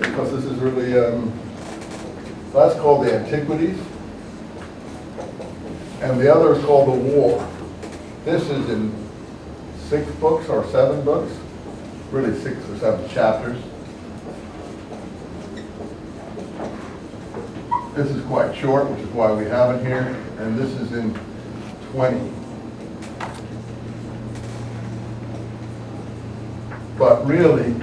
because this is really, that's called the Antiquities, and the other is called the War. This is in 6 books or 7 books, really 6 or 7 chapters. This is quite short, which is why we have it here, and this is in 20. But really,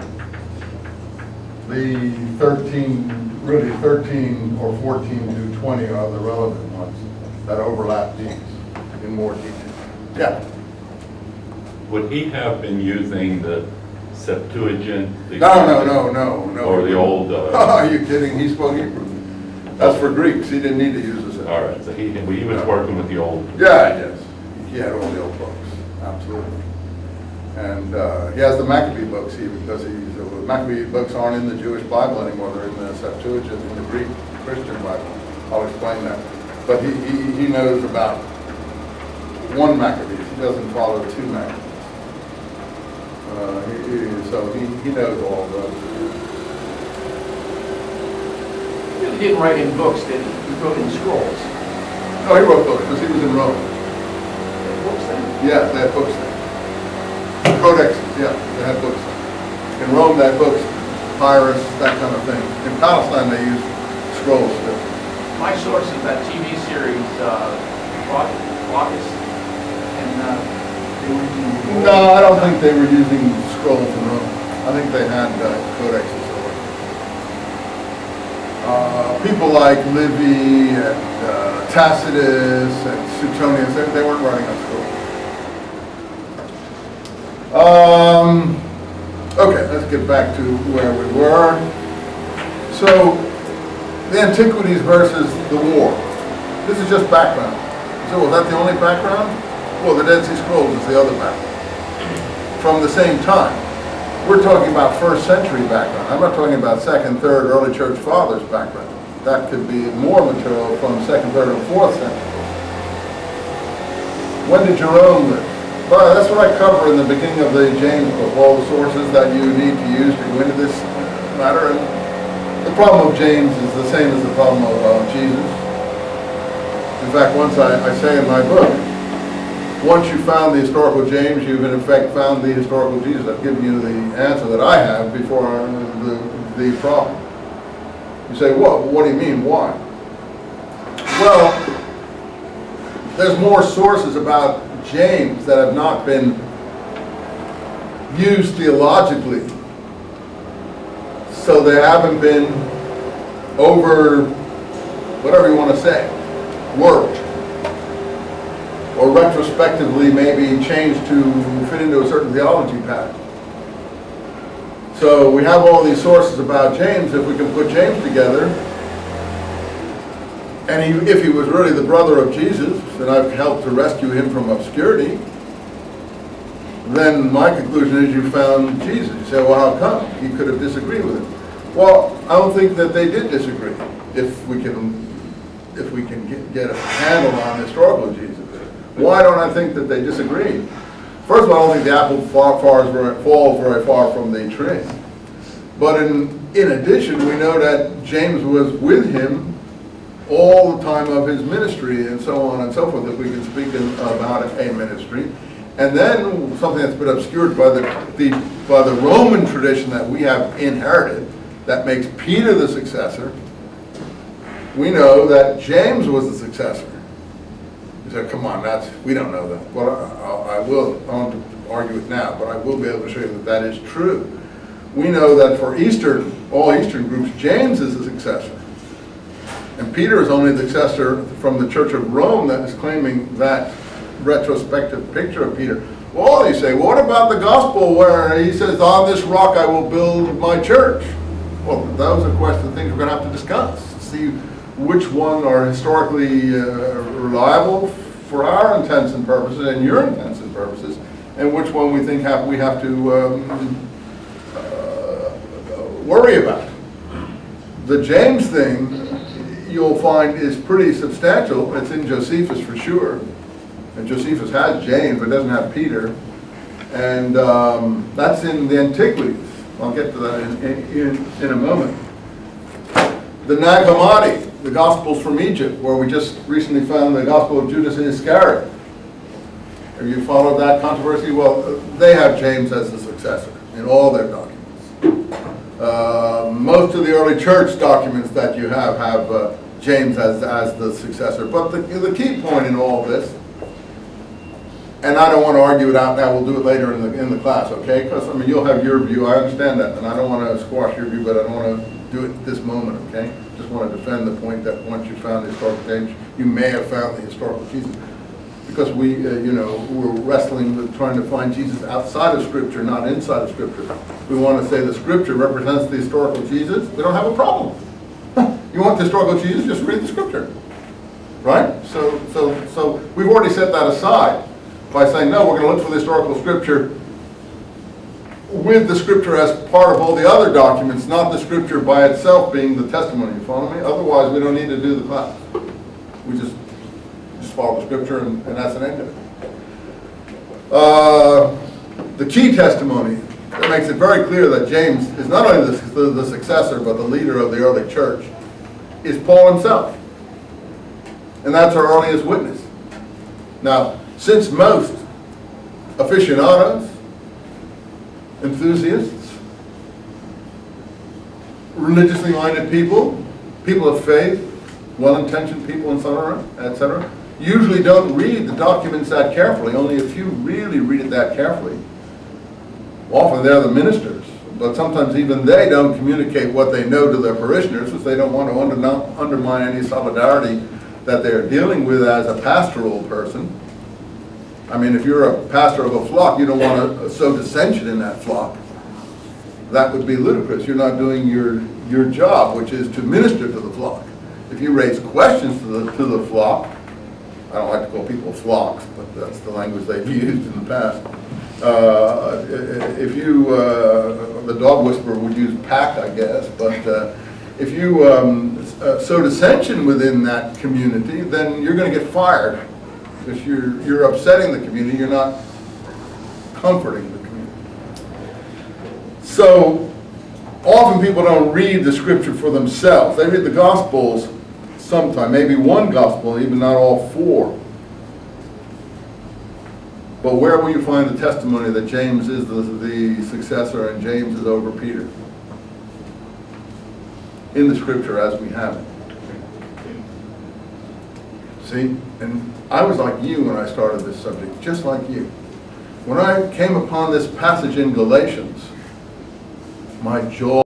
the 13 or 14 to 20 are the relevant ones that overlap these in more detail. Yeah? Would he have been using the Septuagint? No. Or the old... Are you kidding? He spoke Hebrew. That's for Greeks. He didn't need to use the Septuagint. All right, so he was working with the old... Yeah, yes. He had all the old books, absolutely. And he has the Maccabee books even, because the Maccabee books aren't in the Jewish Bible anymore. They're in the Septuagint, in the Greek Christian Bible. I'll explain that. But he knows about one Maccabee. He doesn't follow 2 Maccabees. So he knows all of those. He really didn't write in books, did he? He wrote in scrolls. No, he wrote books because he was in Rome. Books then? Yeah, they had books there. Codex, yeah, they had books there. In Rome, they had books, papyrus, that kind of thing. In Palestine, they used scrolls still. My source is that TV series, Bacchus, and they were using... No, I don't think they were using scrolls in Rome. I think they had codexes. People like Livy and Tacitus and Suetonius, they weren't writing on scrolls. Okay, let's get back to where we were. So, the Antiquities versus the War. This is just background. So was that the only background? Well, the Dead Sea Scrolls is the other background. From the same time. We're talking about 1st century background. I'm not talking about 2nd, 3rd, early church fathers background. That could be more material from 2nd, 3rd, and 4th century. When did Jerome live? Well, that's what I cover in the beginning of the James book, all the sources that you need to use to go into this matter. And the problem of James is the same as the problem of Jesus. In fact, once I say in my book, once you found the historical James, you've in effect found the historical Jesus. I've given you the answer that I have before the problem. You say, well, what do you mean, why? Well, there's more sources about James that have not been used theologically. So they haven't been over, whatever you want to say, worked. Or retrospectively maybe changed to fit into a certain theology pattern. So we have all these sources about James. If we can put James together, and if he was really the brother of Jesus, and I've helped to rescue him from obscurity, then my conclusion is you found Jesus. You say, well, how come? He could have disagreed with him. Well, I don't think that they did disagree. If we can get a handle on historical Jesus. Why don't I think that they disagreed? First of all, I don't think the apple falls very far from the tree. But in addition, we know that James was with him all the time of his ministry and so on and so forth, if we can speak about a ministry. And then something that's been obscured by the Roman tradition that we have inherited, that makes Peter the successor. We know that James was the successor. You say, come on, we don't know that. Well, I won't argue it now, but I will be able to show you that that is true. We know that for all Eastern groups, James is the successor. And Peter is only the successor from the Church of Rome that is claiming that retrospective picture of Peter. Well, you say, well, what about the gospel where he says, on this rock I will build my church? Well, those are questions, things we're going to have to discuss. See which one are historically reliable for our intents and purposes and your intents and purposes, and which one we think we have to worry about. The James thing, you'll find, is pretty substantial. It's in Josephus for sure. And Josephus has James, but doesn't have Peter. And that's in the Antiquities. I'll get to that in a moment. The Nag Hammadi, the Gospels from Egypt, where we just recently found the Gospel of Judas and Iscariot. Have you followed that controversy? Well, they have James as the successor in all their documents. Most of the early church documents that you have James as the successor. But the key point in all this, and I don't want to argue it out now, we'll do it later in the class, okay? Because, I mean, you'll have your view, I understand that, and I don't want to squash your view, but I don't want to do it at this moment, okay? Just want to defend the point that once you found the historical James, you may have found the historical Jesus. Because we, we're wrestling with trying to find Jesus outside of Scripture, not inside of Scripture. We want to say the Scripture represents the historical Jesus. We don't have a problem. You want the historical Jesus? Just read the Scripture, right? So we've already set that aside by saying no. We're going to look for the historical Scripture with the Scripture as part of all the other documents, not the Scripture by itself being the testimony. You follow me? Otherwise, we don't need to do the class. We just follow the Scripture, and that's an end of it. The key testimony that makes it very clear that James is not only the successor, but the leader of the early church, is Paul himself. And that's our earliest witness. Now, since most aficionados, enthusiasts, religiously minded people, people of faith, well-intentioned people, and so on, etc., usually don't read the documents that carefully. Only a few really read it that carefully. Often they're the ministers, but sometimes even they don't communicate what they know to their parishioners, because they don't want to undermine any solidarity that they're dealing with as a pastoral person. I mean, if you're a pastor of a flock, you don't want to sow dissension in that flock. That would be ludicrous. You're not doing your job, which is to minister to the flock. If you raise questions to the flock, I don't like to call people flocks, but that's the language they've used in the past. If you, the dog whisperer would use pack, I guess, but if you sow dissension within that community, then you're going to get fired, because you're upsetting the community, you're not comforting the community. So often people don't read the Scripture for themselves. They read the Gospels sometime, maybe one Gospel, even not all four. But where will you find the testimony that James is the successor and James is over Peter? In the Scripture as we have it. See? And I was like you when I started this subject, just like you. When I came upon this passage in Galatians, my jaw